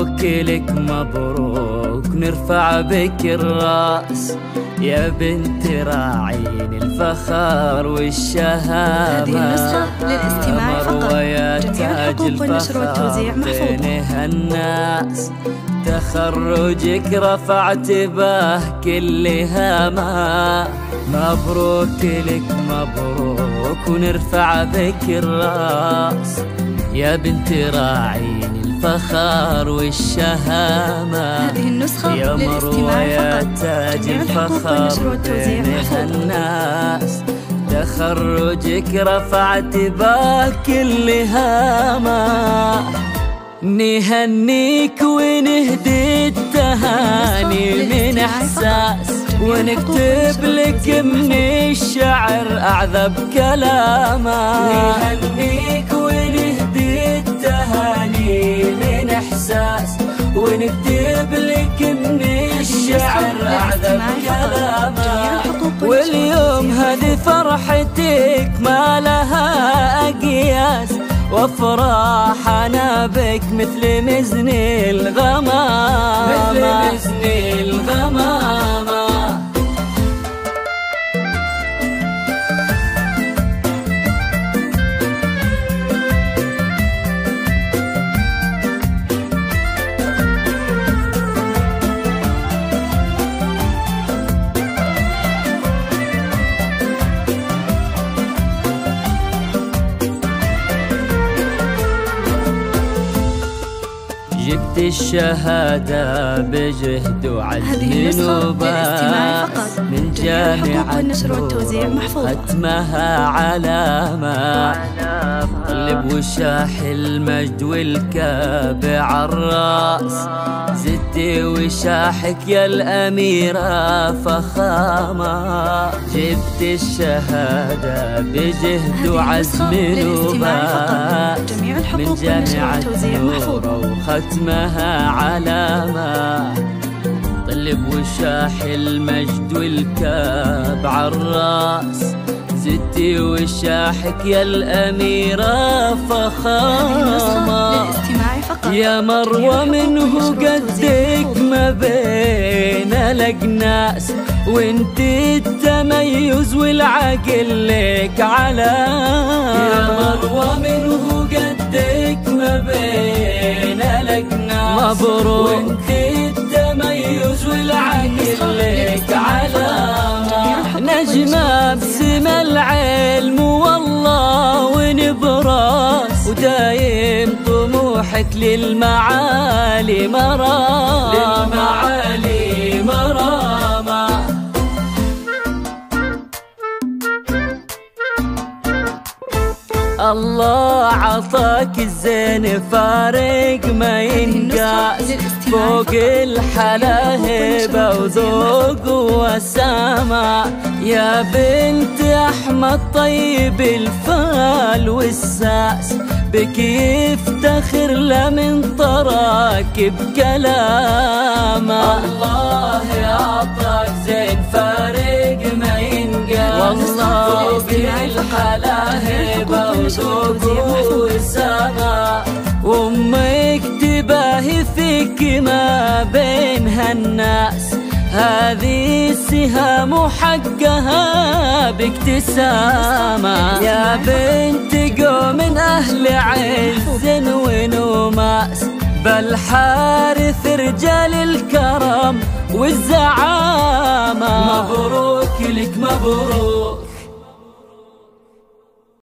مبروك لك مبروك نرفع بك الراس يا بنت راعين الفخر والشهامة. هذه النسخة للاستماع فقط. جميع الحقوق والنشر والتوزيع محفوظة. الناس تخرجك رفعت به كل هامة. مبروك لك مبروك ونرفع بك الراس يا بنت راعين الفخر والشهامة. هذه النسخة يا مروة يا تاج جميع الحقوق والنشر والتوزيع محفوظة. الناس تخرجك رفعت به كل هامة. نهنيك ونهدي التهاني من احساس ونكتب لك من الشعر اعذب كلامه. نهنيك ونهدي التهاني من احساس ونكتب لك من الشعر اعذب كلامه. واليوم هذه فرحتك ما لها اقياس وافراح انا بك مثل مزن الغمامة. مثل مزن الغمامة. جبت الشهادة بجهد وعزم وباء من جامعة ختمها علامة. قلب وشاح المجد والكاب عالراس زدتي وشاحك يا الأميرة فخامة. جبت الشهادة بجهد وعزم وباء من جامعة نور وختمها علامة. طلب وشاح المجد والكاب عالراس زدتي وشاحك يا الأميرة فخامة. يا مروة منه قدك ما بين الأجناس وانت التميز والعقل لك علامة. يا مروة منه قدك ما بين الأجناس مبروك وانت التميز والعقل لك علامة. نجمة بسم العلم والله ونبراس ودايم طموحك للمعالي مرام. للمعالي مرامة. الله عطاك الزين فارق ما ينقاس فوق الحلاهبة وذوق وسامة. يا بنت أحمد طيب الفال والساس بك يفتخر لمن طراك بكلامه. الله عطاك زين فارق ما ينقاس والله بالحلاهبة وذوق وسامة. وامك تباهي فيك ما بين هالناس هذه السهام حقها باكتسامة. يا بنت قوم أهل عز ونوماس بالحارث رجال الكرم والزعامة. مبروك لك مبروك